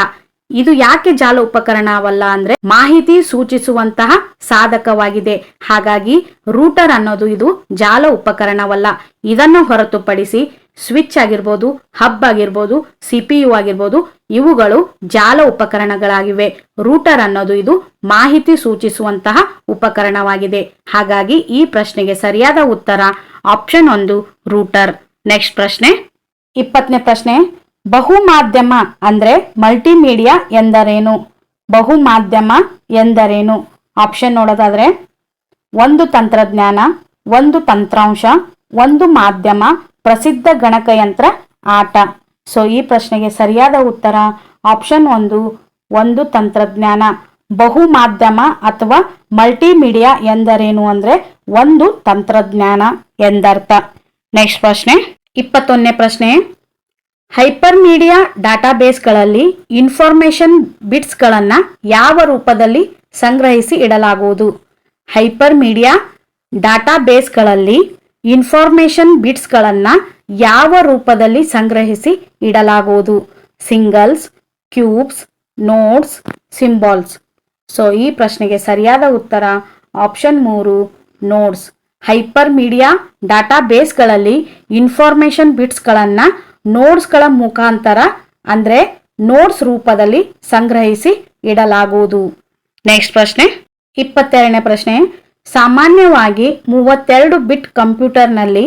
ಇದು ಯಾಕೆ ಜಾಲ ಉಪಕರಣವಲ್ಲ ಅಂದ್ರೆ ಮಾಹಿತಿ ಸೂಚಿಸುವಂತಹ ಸಾಧಕವಾಗಿದೆ. ಹಾಗಾಗಿ ರೂಟರ್ ಅನ್ನೋದು ಇದು ಜಾಲ ಉಪಕರಣವಲ್ಲ. ಇದನ್ನು ಹೊರತುಪಡಿಸಿ ಸ್ವಿಚ್ ಆಗಿರ್ಬೋದು, ಹಬ್ ಆಗಿರ್ಬೋದು, CPU ಆಗಿರ್ಬೋದು, ಇವುಗಳು ಜಾಲ ಉಪಕರಣಗಳಾಗಿವೆ. ರೂಟರ್ ಅನ್ನೋದು ಇದು ಮಾಹಿತಿ ಸೂಚಿಸುವಂತಹ ಉಪಕರಣವಾಗಿದೆ. ಹಾಗಾಗಿ ಈ ಪ್ರಶ್ನೆಗೆ ಸರಿಯಾದ ಉತ್ತರ ಆಪ್ಷನ್ 1 ರೂಟರ್. ನೆಕ್ಸ್ಟ್ ಪ್ರಶ್ನೆ 20ನೇ ಪ್ರಶ್ನೆ, ಬಹುಮಾಧ್ಯಮ ಅಂದ್ರೆ ಮಲ್ಟಿಮೀಡಿಯಾ ಎಂದರೇನು? ಬಹುಮಾಧ್ಯಮ ಎಂದರೇನು? ಆಪ್ಷನ್ ನೋಡೋದಾದ್ರೆ ಒಂದು ತಂತ್ರಜ್ಞಾನ, ಒಂದು ತಂತ್ರಾಂಶ, ಒಂದು ಮಾಧ್ಯಮ, ಪ್ರಸಿದ್ಧ ಗಣಕಯಂತ್ರ, ಆಟ. ಸೊ ಈ ಪ್ರಶ್ನೆಗೆ ಸರಿಯಾದ ಉತ್ತರ ಆಪ್ಷನ್ 1 ಒಂದು ತಂತ್ರಜ್ಞಾನ. ಬಹುಮಾಧ್ಯಮ ಅಥವಾ ಮಲ್ಟಿಮೀಡಿಯಾ ಎಂದರೇನು ಅಂದ್ರೆ ಒಂದು ತಂತ್ರಜ್ಞಾನ ಎಂದರ್ಥ. ನೆಕ್ಸ್ಟ್ ಪ್ರಶ್ನೆ 21ನೇ ಪ್ರಶ್ನೆ, ಹೈಪರ್ ಮೀಡಿಯಾ ಡಾಟಾಬೇಸ್ಗಳಲ್ಲಿ ಇನ್ಫಾರ್ಮೇಶನ್ ಬಿಟ್ಸ್ಗಳನ್ನು ಯಾವ ರೂಪದಲ್ಲಿ ಸಂಗ್ರಹಿಸಿ ಇಡಲಾಗುವುದು? ಹೈಪರ್ ಮೀಡಿಯಾ ಡಾಟಾಬೇಸ್ಗಳಲ್ಲಿ ಇನ್ಫಾರ್ಮೇಶನ್ ಬಿಟ್ಸ್ಗಳನ್ನು ಯಾವ ರೂಪದಲ್ಲಿ ಸಂಗ್ರಹಿಸಿ ಇಡಲಾಗುವುದು? Singles, cubes, nodes, symbols. So ಈ ಪ್ರಶ್ನೆಗೆ ಸರಿಯಾದ ಉತ್ತರ ಆಪ್ಷನ್ 3 ನೋಡ್ಸ್. ಹೈಪರ್ ಮೀಡಿಯಾ ಡಾಟಾಬೇಸ್ಗಳಲ್ಲಿ ಇನ್ಫಾರ್ಮೇಶನ್ ಬಿಟ್ಸ್ಗಳನ್ನು ನೋಡ್ಸ್ಗಳ ಮುಖಾಂತರ ಅಂದ್ರೆ ನೋಡ್ಸ್ ರೂಪದಲ್ಲಿ ಸಂಗ್ರಹಿಸಿ ಇಡಲಾಗುವುದು. ನೆಕ್ಸ್ಟ್ ಪ್ರಶ್ನೆ 22ನೇ ಪ್ರಶ್ನೆ, ಸಾಮಾನ್ಯವಾಗಿ 32 ಬಿಟ್ ಕಂಪ್ಯೂಟರ್ನಲ್ಲಿ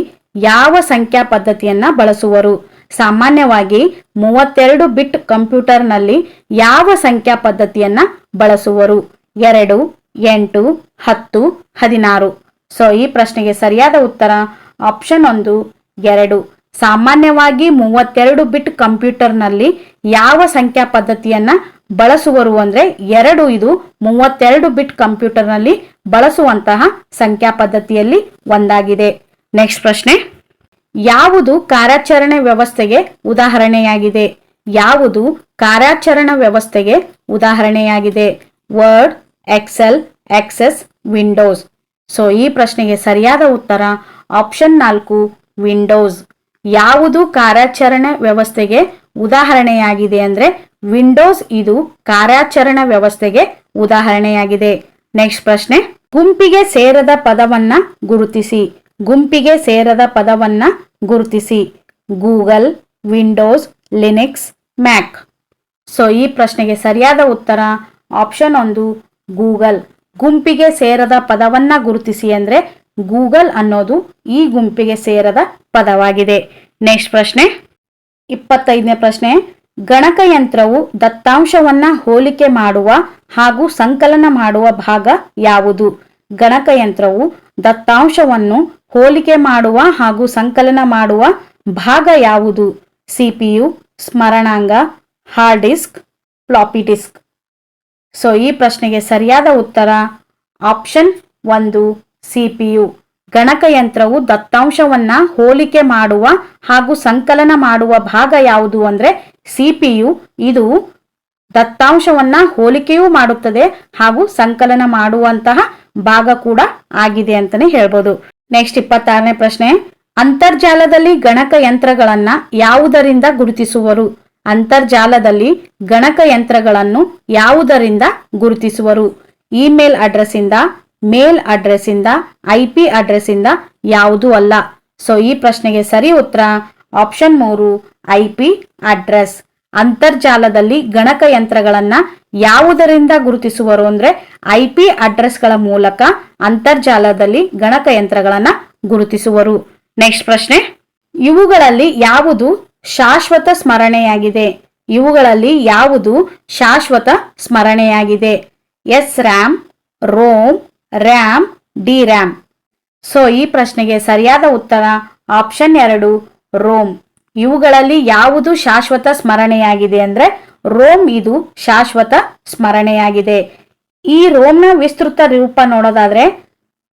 ಯಾವ ಸಂಖ್ಯಾ ಪದ್ಧತಿಯನ್ನ ಬಳಸುವರು? ಸಾಮಾನ್ಯವಾಗಿ 32 ಬಿಟ್ ಕಂಪ್ಯೂಟರ್ನಲ್ಲಿ ಯಾವ ಸಂಖ್ಯಾ ಪದ್ಧತಿಯನ್ನ ಬಳಸುವರು? 2, 8, 10, 16. ಸೊ ಈ ಪ್ರಶ್ನೆಗೆ ಸರಿಯಾದ ಉತ್ತರ ಆಪ್ಷನ್ 1 2. ಸಾಮಾನ್ಯವಾಗಿ 32 ಬಿಟ್ ಕಂಪ್ಯೂಟರ್ನಲ್ಲಿ ಯಾವ ಸಂಖ್ಯಾ ಪದ್ಧತಿಯನ್ನ ಬಳಸುವರು ಅಂದ್ರೆ 2. ಇದು 32 ಬಿಟ್ ಕಂಪ್ಯೂಟರ್ನಲ್ಲಿ ಬಳಸುವಂತಹ ಸಂಖ್ಯಾ ಪದ್ಧತಿಯಲ್ಲಿ ಒಂದಾಗಿದೆ. ನೆಕ್ಸ್ಟ್ ಪ್ರಶ್ನೆ, ಯಾವುದು ಕಾರ್ಯಾಚರಣೆ ವ್ಯವಸ್ಥೆಗೆ ಉದಾಹರಣೆಯಾಗಿದೆ? ಯಾವುದು ಕಾರ್ಯಾಚರಣಾ ವ್ಯವಸ್ಥೆಗೆ ಉದಾಹರಣೆಯಾಗಿದೆ? Word, excel, access, Windows. So ಈ ಪ್ರಶ್ನೆಗೆ ಸರಿಯಾದ ಉತ್ತರ ಆಪ್ಷನ್ 4 ವಿಂಡೋಸ್. ಯಾವುದು ಕಾರ್ಯಾಚರಣೆ ವ್ಯವಸ್ಥೆಗೆ ಉದಾಹರಣೆಯಾಗಿದೆ ಅಂದ್ರೆ ವಿಂಡೋಸ್ ಇದು ಕಾರ್ಯಾಚರಣಾ ವ್ಯವಸ್ಥೆಗೆ ಉದಾಹರಣೆಯಾಗಿದೆ. ನೆಕ್ಸ್ಟ್ ಪ್ರಶ್ನೆ, ಗುಂಪಿಗೆ ಸೇರದ ಪದವನ್ನ ಗುರುತಿಸಿ. ಗುಂಪಿಗೆ ಸೇರದ ಪದವನ್ನ ಗುರುತಿಸಿ. ಗೂಗಲ್, ವಿಂಡೋಸ್, ಲಿನಕ್ಸ್, ಮ್ಯಾಕ್. ಸೊ ಈ ಪ್ರಶ್ನೆಗೆ ಸರಿಯಾದ ಉತ್ತರ ಆಪ್ಷನ್ 1 ಗೂಗಲ್. ಗುಂಪಿಗೆ ಸೇರದ ಪದವನ್ನ ಗುರುತಿಸಿ ಅಂದ್ರೆ ಗೂಗಲ್ ಅನ್ನೋದು ಈ ಗುಂಪಿಗೆ ಸೇರದ ಪದವಾಗಿದೆ. ನೆಕ್ಸ್ಟ್ ಪ್ರಶ್ನೆ 25ನೇ ಪ್ರಶ್ನೆ, ಗಣಕಯಂತ್ರವು ದತ್ತಾಂಶವನ್ನ ಹೋಲಿಕೆ ಮಾಡುವ ಹಾಗೂ ಸಂಕಲನ ಮಾಡುವ ಭಾಗ ಯಾವುದು? ಗಣಕಯಂತ್ರವು ದತ್ತಾಂಶವನ್ನು ಹೋಲಿಕೆ ಮಾಡುವ ಹಾಗೂ ಸಂಕಲನ ಮಾಡುವ ಭಾಗ ಯಾವುದು? CPU, ಸ್ಮರಣಾಂಗ, hard disk, floppy disk. So ಈ ಪ್ರಶ್ನೆಗೆ ಸರಿಯಾದ ಉತ್ತರ ಆಪ್ಷನ್ 1 CPU. ಗಣಕಯಂತ್ರವು ದತ್ತಾಂಶವನ್ನ ಹೋಲಿಕೆ ಮಾಡುವ ಹಾಗೂ ಸಂಕಲನ ಮಾಡುವ ಭಾಗ ಯಾವುದು ಅಂದ್ರೆ CPU. ಇದು ದತ್ತಾಂಶವನ್ನ ಹೋಲಿಕೆಯೂ ಮಾಡುತ್ತದೆ ಹಾಗೂ ಸಂಕಲನ ಮಾಡುವಂತಹ ಭಾಗ ಕೂಡ ಆಗಿದೆ ಅಂತಾನೆ ಹೇಳ್ಬೋದು. ನೆಕ್ಸ್ಟ್ 26ನೇ ಪ್ರಶ್ನೆ, ಅಂತರ್ಜಾಲದಲ್ಲಿ ಗಣಕಯಂತ್ರಗಳನ್ನ ಯಾವುದರಿಂದ ಗುರುತಿಸುವರು? ಅಂತರ್ಜಾಲದಲ್ಲಿ ಗಣಕಯಂತ್ರಗಳನ್ನು ಯಾವುದರಿಂದ ಗುರುತಿಸುವರು? ಇಮೇಲ್ ಅಡ್ರೆಸ್ ಇಂದ, ಮೇಲ್ ಅಡ್ರೆಸ್ ಇಂದ, IP ಅಡ್ರೆಸ್ ಇಂದ, ಯಾವುದೂ ಅಲ್ಲ. ಸೊ ಈ ಪ್ರಶ್ನೆಗೆ ಸರಿ ಉತ್ತರ ಆಪ್ಷನ್ 3 IP ಅಡ್ರೆಸ್. ಅಂತರ್ಜಾಲದಲ್ಲಿ ಗಣಕಯಂತ್ರಗಳನ್ನ ಯಾವುದರಿಂದ ಗುರುತಿಸುವರು ಅಂದ್ರೆ IP ಅಡ್ರೆಸ್ಗಳ ಮೂಲಕ ಅಂತರ್ಜಾಲದಲ್ಲಿ ಗಣಕಯಂತ್ರಗಳನ್ನ ಗುರುತಿಸುವರು. ನೆಕ್ಸ್ಟ್ ಪ್ರಶ್ನೆ, ಇವುಗಳಲ್ಲಿ ಯಾವುದು ಶಾಶ್ವತ ಸ್ಮರಣೆಯಾಗಿದೆ? ಇವುಗಳಲ್ಲಿ ಯಾವುದು ಶಾಶ್ವತ ಸ್ಮರಣೆಯಾಗಿದೆ? SRAM, ROM, RAM, DRAM. So ಈ ಪ್ರಶ್ನೆಗೆ ಸರಿಯಾದ ಉತ್ತರ ಆಪ್ಷನ್ 2 ROM. ಇವುಗಳಲ್ಲಿ ಯಾವುದು ಶಾಶ್ವತ ಸ್ಮರಣೆಯಾಗಿದೆ ಅಂದ್ರೆ ROM ಇದು ಶಾಶ್ವತ ಸ್ಮರಣೆಯಾಗಿದೆ. ಈ ROMನ ವಿಸ್ತೃತ ರೂಪ ನೋಡೋದಾದ್ರೆ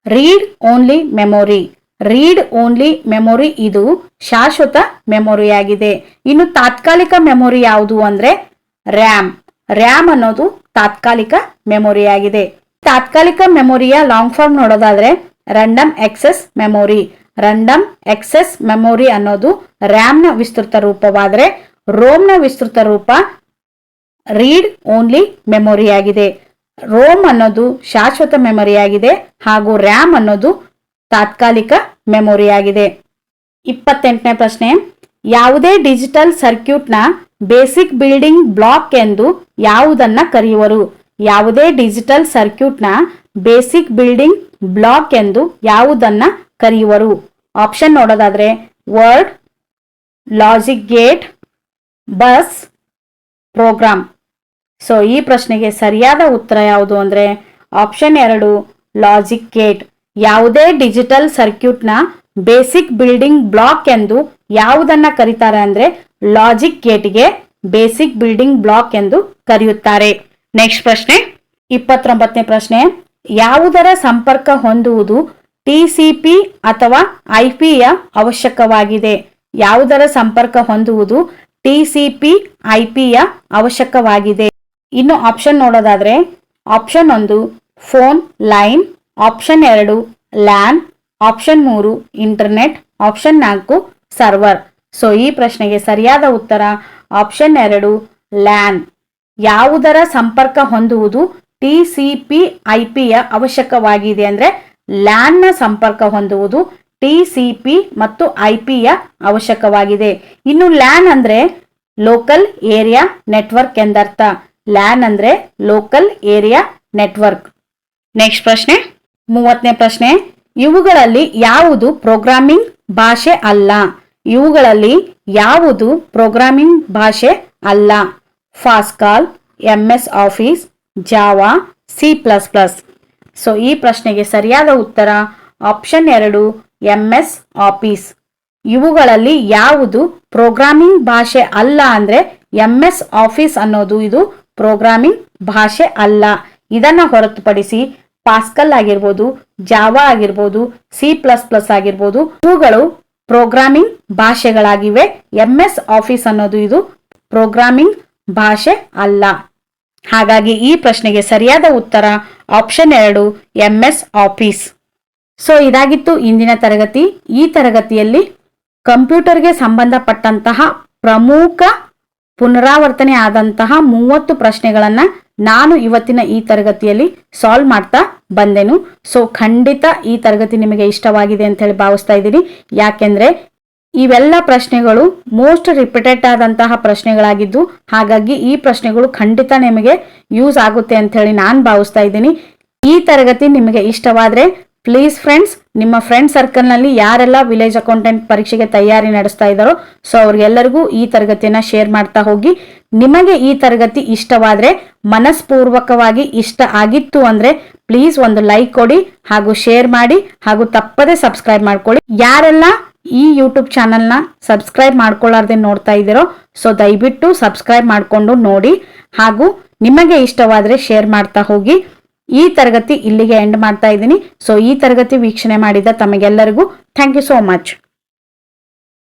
read only memory. Read only memory ಇದು ಶಾಶ್ವತ ಮೆಮೊರಿಯಾಗಿದೆ. ಇನ್ನು ತಾತ್ಕಾಲಿಕ ಮೆಮೊರಿ ಯಾವುದು ಅಂದ್ರೆ RAM. RAM ಅನ್ನೋದು ತಾತ್ಕಾಲಿಕ ಮೆಮೊರಿಯಾಗಿದೆ. ತಾತ್ಕಾಲಿಕ ಮೆಮೊರಿಯ ಲಾಂಗ್ ಫಾರ್ಮ್ ನೋಡೋದಾದ್ರೆ random access memory. Random access memory ಅನ್ನೋದು RAM ನ ವಿಸ್ತೃತ ರೂಪವಾದರೆ ROM ನ ವಿಸ್ತೃತ ರೂಪ ರೀಡ್ ಓನ್ಲಿ ಮೆಮೊರಿ ಆಗಿದೆ. ರೋಮ್ ಅನ್ನೋದು ಶಾಶ್ವತ ಮೆಮೊರಿ ಆಗಿದೆ ಹಾಗೂ ರ್ಯಾಮ್ ಅನ್ನೋದು ತಾತ್ಕಾಲಿಕ ಮೆಮೊರಿ ಆಗಿದೆ. 28ನೇ ಪ್ರಶ್ನೆ, ಯಾವುದೇ ಡಿಜಿಟಲ್ ಸರ್ಕ್ಯೂಟ್ನ ಬೇಸಿಕ್ ಬಿಲ್ಡಿಂಗ್ ಬ್ಲಾಕ್ ಎಂದು ಯಾವುದನ್ನ ಕರೆಯುವರು? ಯಾವುದೇ ಡಿಜಿಟಲ್ ಸರ್ಕ್ಯೂಟ್ನ ಬೇಸಿಕ್ ಬಿಲ್ಡಿಂಗ್ ಬ್ಲಾಕ್ ಎಂದು ಯಾವುದನ್ನ ಕರೆಯುವರು? ಆಪ್ಷನ್ ನೋಡೋದಾದ್ರೆ word, logic gate, bus, program. So ಈ ಪ್ರಶ್ನೆಗೆ ಸರಿಯಾದ ಉತ್ತರ ಯಾವುದು ಅಂದ್ರೆ ಆಪ್ಷನ್ 2 ಲಾಜಿಕ್ ಗೇಟ್. ಯಾವುದೇ ಡಿಜಿಟಲ್ ಸರ್ಕ್ಯೂಟ್ನ ಬೇಸಿಕ್ ಬಿಲ್ಡಿಂಗ್ ಬ್ಲಾಕ್ ಎಂದು ಯಾವುದನ್ನ ಕರೀತಾರೆ ಅಂದ್ರೆ ಲಾಜಿಕ್ ಗೇಟ್ಗೆ ಬೇಸಿಕ್ ಬಿಲ್ಡಿಂಗ್ ಬ್ಲಾಕ್ ಎಂದು ಕರೆಯುತ್ತಾರೆ. ನೆಕ್ಸ್ಟ್ ಪ್ರಶ್ನೆ 29ನೇ ಪ್ರಶ್ನೆ, ಯಾವುದರ ಸಂಪರ್ಕ ಹೊಂದುವುದು ಟಿಸಿಪಿ ಅಥವಾ ಐಪಿಯ ಅವಶ್ಯಕವಾಗಿದೆ? ಯಾವುದರ ಸಂಪರ್ಕ ಹೊಂದುವುದು ಟಿಸಿಪಿ ಐಪಿಯ ಅವಶ್ಯಕವಾಗಿದೆ? ಇನ್ನು ಆಪ್ಷನ್ ನೋಡೋದಾದ್ರೆ option 1 phone line, option 2 LAN, option 3 internet, option 4 server. So ಈ ಪ್ರಶ್ನೆಗೆ ಸರಿಯಾದ ಉತ್ತರ ಆಪ್ಷನ್ 2 ಲ್ಯಾನ್. ಯಾವುದರ ಸಂಪರ್ಕ ಹೊಂದುವುದು ಟಿಸಿಪಿ ಐಪಿಯ ಅವಶ್ಯಕವಾಗಿದೆ ಅಂದ್ರೆ ಲ್ಯಾನ್ ನ ಸಂಪರ್ಕ ಹೊಂದುವುದು ಟಿಸಿಪಿ ಮತ್ತು ಐಪಿಯ ಅವಶ್ಯಕವಾಗಿದೆ. ಇನ್ನು ಲ್ಯಾನ್ ಅಂದ್ರೆ ಲೋಕಲ್ ಏರಿಯಾ ನೆಟ್ವರ್ಕ್ ಎಂದರ್ಥ. ಲ್ಯಾನ್ ಅಂದ್ರೆ ಲೋಕಲ್ ಏರಿಯಾ ನೆಟ್ವರ್ಕ್. ನೆಕ್ಸ್ಟ್ ಪ್ರಶ್ನೆ 30ನೇ ಪ್ರಶ್ನೆ, ಇವುಗಳಲ್ಲಿ ಯಾವುದು ಪ್ರೋಗ್ರಾಮಿಂಗ್ ಭಾಷೆ ಅಲ್ಲ? ಇವುಗಳಲ್ಲಿ ಯಾವುದು ಪ್ರೋಗ್ರಾಮಿಂಗ್ ಭಾಷೆ ಅಲ್ಲ? ಫಾಸ್ಕಾಲ್, MS office, Java, C++. So ಈ ಪ್ರಶ್ನೆಗೆ ಸರಿಯಾದ ಉತ್ತರ ಆಪ್ಷನ್ 2 MS ಆಫೀಸ್. ಇವುಗಳಲ್ಲಿ ಯಾವುದು ಪ್ರೋಗ್ರಾಮಿಂಗ್ ಭಾಷೆ ಅಲ್ಲ ಅಂದ್ರೆ MS ಆಫೀಸ್ ಅನ್ನೋದು ಇದು ಪ್ರೋಗ್ರಾಮಿಂಗ್ ಭಾಷೆ ಅಲ್ಲ. ಇದನ್ನ ಹೊರತುಪಡಿಸಿ ಪಾಸ್ಕಲ್ ಆಗಿರ್ಬೋದು, ಜಾವಾ ಆಗಿರ್ಬೋದು, C++ ಆಗಿರ್ಬೋದು ಇವುಗಳು ಪ್ರೋಗ್ರಾಮಿಂಗ್ ಭಾಷೆಗಳಾಗಿವೆ. MS ಆಫೀಸ್ ಅನ್ನೋದು ಇದು ಪ್ರೋಗ್ರಾಮಿಂಗ್ ಭಾಷೆ ಅಲ್ಲ. ಹಾಗಾಗಿ ಈ ಪ್ರಶ್ನೆಗೆ ಸರಿಯಾದ ಉತ್ತರ ಆಪ್ಷನ್ 2 MS ಆಫೀಸ್. ಸೊ ಇದಾಗಿತ್ತು ಇಂದಿನ ತರಗತಿ. ಈ ತರಗತಿಯಲ್ಲಿ ಕಂಪ್ಯೂಟರ್ಗೆ ಸಂಬಂಧಪಟ್ಟಂತಹ ಪ್ರಮುಖ ಪುನರಾವರ್ತನೆ ಆದಂತಹ 30 ಪ್ರಶ್ನೆಗಳನ್ನ ನಾನು ಇವತ್ತಿನ ಈ ತರಗತಿಯಲ್ಲಿ ಸಾಲ್ವ್ ಮಾಡ್ತಾ ಬಂದೆನು. ಸೊ ಖಂಡಿತ ಈ ತರಗತಿ ನಿಮಗೆ ಇಷ್ಟವಾಗಿದೆ ಅಂತ ಹೇಳಿ ಭಾವಿಸ್ತಾ ಇದ್ದೀನಿ. ಯಾಕೆಂದ್ರೆ ಇವೆಲ್ಲ ಪ್ರಶ್ನೆಗಳು ಮೋಸ್ಟ್ ರಿಪೀಟೆಡ್ ಆದಂತಹ ಪ್ರಶ್ನೆಗಳಾಗಿದ್ದು ಹಾಗಾಗಿ ಈ ಪ್ರಶ್ನೆಗಳು ಖಂಡಿತ ನಿಮಗೆ ಯೂಸ್ ಆಗುತ್ತೆ ಅಂತ ಹೇಳಿ ನಾನು ಭಾವಿಸ್ತಾ ಇದ್ದೀನಿ. ಈ ತರಗತಿ ನಿಮಗೆ ಇಷ್ಟವಾದ್ರೆ ಪ್ಲೀಸ್ ಫ್ರೆಂಡ್ಸ್, ನಿಮ್ಮ ಫ್ರೆಂಡ್ ಸರ್ಕಲ್ ನಲ್ಲಿ ಯಾರೆಲ್ಲ ವಿಲೇಜ್ ಅಕೌಂಟೆಂಟ್ ಪರೀಕ್ಷೆಗೆ ತಯಾರಿ ನಡೆಸ್ತಾ ಇದ್ದಾರೋ ಸೊ ಅವ್ರಿಗೆಲ್ಲರಿಗೂ ಈ ತರಗತಿಯನ್ನ ಶೇರ್ ಮಾಡ್ತಾ ಹೋಗಿ. ನಿಮಗೆ ಈ ತರಗತಿ ಇಷ್ಟವಾದ್ರೆ, ಮನಸ್ಪೂರ್ವಕವಾಗಿ ಇಷ್ಟ ಆಗಿತ್ತು ಅಂದ್ರೆ ಪ್ಲೀಸ್ ಒಂದು ಲೈಕ್ ಕೊಡಿ ಹಾಗೂ ಶೇರ್ ಮಾಡಿ ಹಾಗೂ ತಪ್ಪದೆ ಸಬ್ಸ್ಕ್ರೈಬ್ ಮಾಡ್ಕೊಳ್ಳಿ. ಯಾರೆಲ್ಲ ಈ ಯೂಟ್ಯೂಬ್ ಚಾನಲ್ನ ಸಬ್ಸ್ಕ್ರೈಬ್ ಮಾಡ್ಕೊಳ್ಳಾರ್ದೆ ನೋಡ್ತಾ ಇದ್ದೀರೋ ಸೊ ದಯವಿಟ್ಟು ಸಬ್ಸ್ಕ್ರೈಬ್ ಮಾಡ್ಕೊಂಡು ನೋಡಿ ಹಾಗೂ ನಿಮಗೆ ಇಷ್ಟವಾದ್ರೆ ಶೇರ್ ಮಾಡ್ತಾ ಹೋಗಿ. ಈ ತರಗತಿ ಇಲ್ಲಿಗೆ ಎಂಡ್ ಮಾಡ್ತಾ ಇದ್ದೀನಿ. ಸೊ ಈ ತರಗತಿ ವೀಕ್ಷಣೆ ಮಾಡಿದ ತಮಗೆಲ್ಲರಿಗೂ ಥ್ಯಾಂಕ್ ಯು ಸೋ ಮಚ್.